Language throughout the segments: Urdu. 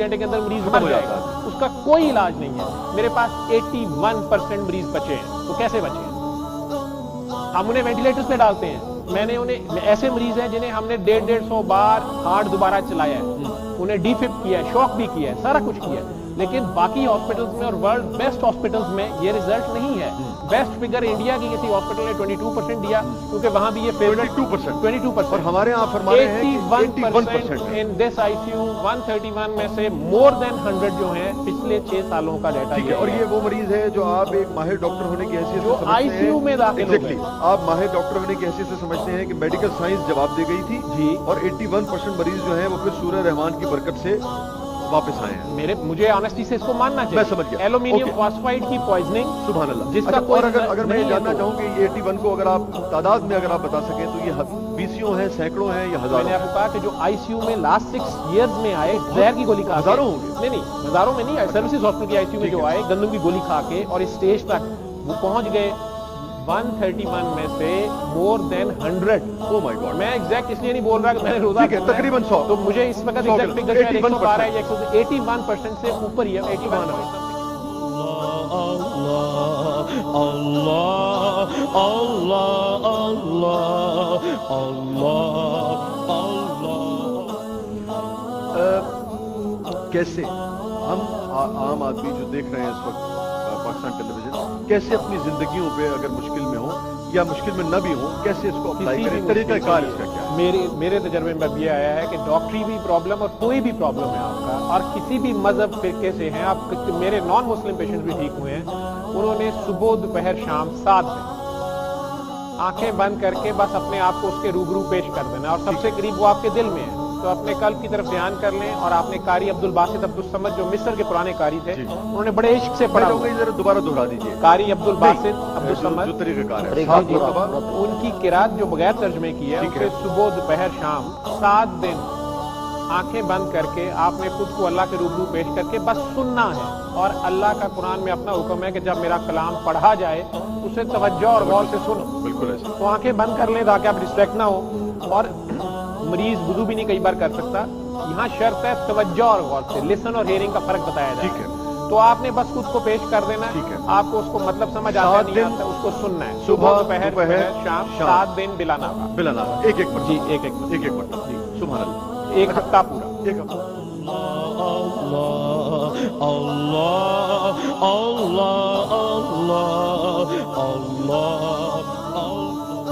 گھنٹے کے اندر مریض مر جائے گا, اس کا کوئی علاج نہیں ہے. میرے پاس 81% مریض بچے ہیں. تو کیسے بچے ہیں؟ ہم انہیں وینٹیلیٹرز پہ ڈالتے ہیں. میں نے انہیں ایسے مریض ہیں جنہیں ہم نے 150 بار ہارٹ دوبارہ چلایا ہے, انہیں ڈی فپ کیا ہے, شوک بھی کیا ہے, سارا کچھ کیا ہے. لیکن باقی ہاسپٹلز میں اور ورلڈ بیسٹ ہاسپٹلز میں یہ ریزلٹ نہیں ہے. بیسٹ فگر انڈیا کی کسی ہاسپٹل نے 22% دیا, کیونکہ وہاں بھی یہ فیوریٹ 22%. اور ہمارے یہاں فرما رہے ہیں کہ 81% ان دس آئی سی یو. 131 میں سے مور دین 100 جو ہیں پچھلے 6 سالوں کا ڈیٹا ہے. اور یہ وہ مریض ہے جو آپ ایک ماہر ڈاکٹر ہونے کی حیثیت جو آئی سی یو میں داخل ہو گئے. آپ ماہر ڈاکٹر ہونے کی حیثیت سے سمجھتے ہیں کہ میڈیکل سائنس جواب دے گئی تھی جی, اور 81% مریض جو ہیں وہ پھر سورہ رحمان کی برکت سے واپس آئے ہیں. مجھے آنےسٹی سے اس کو ماننا چاہیے. میں سمجھ گیا. ایلومینیم فاسفائڈ کی پوائزننگ, سبحان اللہ. جس کا اور اگر میں یہ جاننا چاہوں کہ یہ 81 کو اگر آپ تعداد میں اگر آپ بتا سکیں تو یہ 20 ہیں, سینکڑوں ہیں یا ہزاروں؟ میں نے آپ کو کہا کہ جو آئی سی یو میں لاسٹ 6 ایئرز میں آئے زہر کی گولی کھا کے, ہزاروں ہوں گے. نہیں ہزاروں میں نہیں آئے, سروسز ہاسپٹل کی آئی سی یو میں جو آئے گندم کی گولی کھا کے اور اس اسٹیج تک وہ پہنچ گئے 131 میں سے مور دین 100. او مائی گاڈ. میں ایگزیکٹ اس لیے نہیں بول رہا کہ میں نے روزہ تقریباً 100. تو مجھے اس وقت ایگزیکٹ فگر 112 ہے یا 81% سے اوپر ہی ہے. 81%. اللہ اللہ اللہ اللہ اللہ. کیسے ہم عام آدمی جو دیکھ رہے ہیں اس وقت پاکستان ٹیلی ویژن, کیسے اپنی زندگیوں پہ اگر مشکل میں ہوں یا مشکل میں نہ بھی ہوں, کیسے اس کو اپلائی کریں, طریقہ کار اس کا کیا ہے؟ میرے تجربے میں یہ آیا ہے کہ ڈاکٹری بھی پرابلم اور کوئی بھی پرابلم ہے آپ کا, اور کسی بھی مذہب فرقے سے ہیں آپ, میرے نان مسلم پیشنٹ بھی ٹھیک ہوئے ہیں, انہوں نے صبح دوپہر شام 7 بجے آنکھیں بند کر کے بس اپنے آپ کو اس کے روبرو پیش کر دینا, اور سب سے قریب وہ آپ کے دل میں ہے. تو اپنے قلب کی طرف دھیان کر لیں. اور آپ نے قاری عبدالباسط عبدالصمد جو مصر کے پرانے قاری تھے, انہوں نے بڑے عشق سے پڑھا. ذرا دوبارہ دہرا دیجیے. قاری عبدالباسط عبدالصمد جو طریقہ کار ہے, ان کی قرات جو بغیر ترجمے کی ہے, اسے صبح دوپہر شام 7 دن آنکھیں بند کر کے آپ نے خود کو اللہ کے روبرو پیش کر کے بس سننا ہے. اور اللہ کا قرآن میں اپنا حکم ہے کہ جب میرا کلام پڑھا جائے اسے توجہ اور غور سے سنو. بالکل ایسے. تو آنکھیں بند کر لیں تاکہ آپ ڈسٹریکٹ نہ ہو. اور مریض وضو بھی نہیں کئی بار کر سکتا, یہاں شرط ہے توجہ اور غور سے. لسن اور ہیئرنگ کا فرق بتایا جائے. ٹھیک ہے. تو آپ نے بس خود کو پیش کر دینا ہے. آپ کو اس کو مطلب سمجھ آتا نہیں آتا, اس کو سننا ہے. صبح دوپہر شام 7 دن بلا ناغہ. ایک ایک جی ایک ایک مرتبہ. جی سبحان اللہ. ایک ہفتہ پورا. ایک ہفتہ. اللہ اللہ اللہ اللہ اللہ.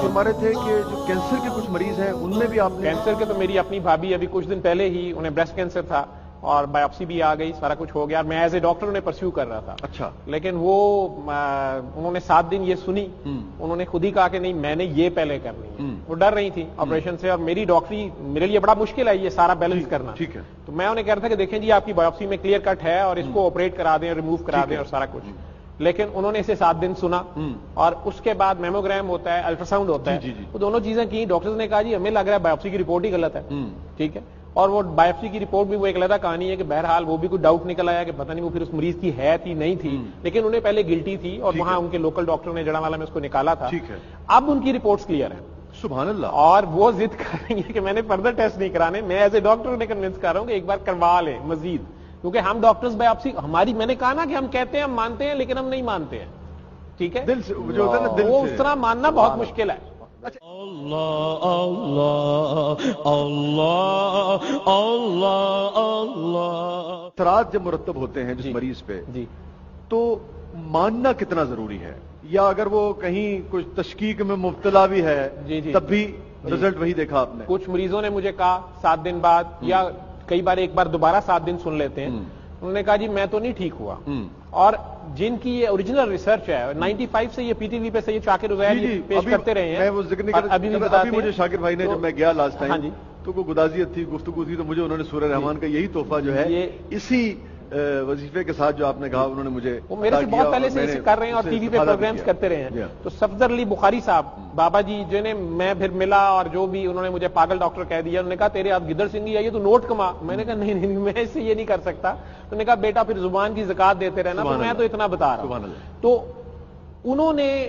ہمارے تھے کہ جو کینسر کے کچھ مریض ہیں ان میں بھی آپ نے. کینسر کے تو میری اپنی بھابھی ابھی کچھ دن پہلے ہی, انہیں بریسٹ کینسر تھا اور بایوپسی بھی آ گئی, سارا کچھ ہو گیا. میں ایز اے ڈاکٹر انہیں پرسیو کر رہا تھا. اچھا. لیکن وہ انہوں نے 7 دن یہ سنی, انہوں نے خود ہی کہا کہ نہیں میں نے یہ پہلے کرنی ہے. وہ ڈر رہی تھی آپریشن سے, اور میری ڈاکٹری میرے لیے بڑا مشکل ہے یہ سارا بیلنس کرنا. ٹھیک ہے. تو میں انہیں کہہ رہا تھا کہ دیکھیں جی آپ کی بایوپسی میں کلیئر کٹ ہے اور اس کو آپریٹ کرا دیں, ریموو کرا دیں اور سارا کچھ. لیکن انہوں نے اسے 7 دن سنا, اور اس کے بعد میموگرام ہوتا ہے, الٹرا ساؤنڈ ہوتا ہے. وہ دونوں چیزیں کی. ڈاکٹرز نے کہا جی ہمیں لگ رہا ہے بایوپسی کی رپورٹ ہی غلط ہے. ٹھیک ہے. اور وہ بایوپسی کی رپورٹ بھی وہ ایک علیحدہ کہانی ہے کہ بہرحال وہ بھی کوئی ڈاؤٹ نکل آیا کہ پتہ نہیں وہ پھر اس مریض کی ہے تھی نہیں تھی, لیکن انہیں پہلے گلٹی تھی, اور وہاں ان کے لوکل ڈاکٹر نے جڑاوالا میں اس کو نکالا تھا. اب ان کی رپورٹس کلیئر ہیں. سبحان اللہ. اور وہ ضد کر رہی ہے کہ میں نے فردر ٹیسٹ نہیں کرانے. میں ایز اے ڈاکٹر انہیں کنونس کر رہا ہوں کہ ایک بار کروا لیں مزید, کیونکہ ہم ڈاکٹرز بایوپسی ہماری, میں نے کہا نا کہ ہم کہتے ہیں ہم مانتے ہیں لیکن ہم نہیں مانتے ہیں. ٹھیک ہے. دل سے جو ہوتا ہے نا, دل وہ اس طرح ماننا بہت مشکل ہے. اللہ اللہ اللہ اللہ اللہ. اثرات جب مرتب ہوتے ہیں جس مریض پہ, جی, تو ماننا کتنا ضروری ہے, یا اگر وہ کہیں کچھ تشکیک میں مبتلا بھی ہے تب بھی رزلٹ وہی دیکھا آپ نے؟ کچھ مریضوں نے مجھے کہا 7 دن بعد, یا کئی بار ایک بار دوبارہ 7 دن سن لیتے ہیں, انہوں نے کہا جی میں تو نہیں ٹھیک ہوا. اور جن کی یہ اوریجنل ریسرچ ہے 95 سے یہ پی ٹی وی پہ سے یہ شاکر عزیر پیش کرتے رہے ہیں. میں وہ ذکر نہیں ابھی مجھے شاکر بھائی نے, جب میں گیا لاسٹ ٹائم تو کوئی گدازیت تھی, گفتگو تھی, تو مجھے انہوں نے سورہ رحمان کا یہی تحفہ جو ہے اسی وظیفے کے ساتھ جو آپ نے کہا, انہوں نے مجھے وہ میرے سے بہت پہلے سے اسے کر رہے ہیں اور ٹی وی پہ پروگرامز کرتے رہے ہیں. تو صفدر علی بخاری صاحب بابا جی جنہیں میں پھر ملا, اور جو بھی انہوں نے مجھے پاگل ڈاکٹر کہہ دیا, انہوں نے کہا تیرے ہاتھ گدڑ سنگھی آئیے تو نوٹ کما. میں نے کہا نہیں میں اس سے یہ نہیں کر سکتا. انہوں نے کہا بیٹا پھر زبان کی زکات دیتے رہنا, تو میں تو اتنا بتا رہا ہوں. تو انہوں نے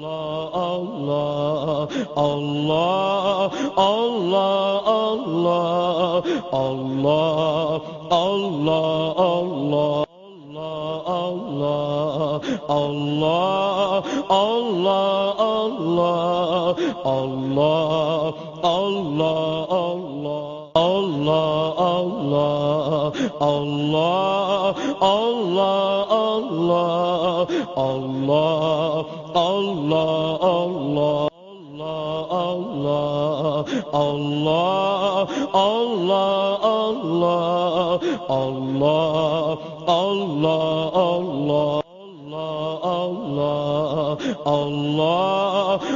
Allah, Allah, Allah, Allah, Allah, Allah, Allah. Allah, Allah, Allah, Allah, Allah, Allah, Allah, Allah, Allah, Allah, Allah, Allah, Allah, Allah, Allah. Allah, Allah, Allah, Allah, Allah, Allah, Allah, Allah, Allah, Allah.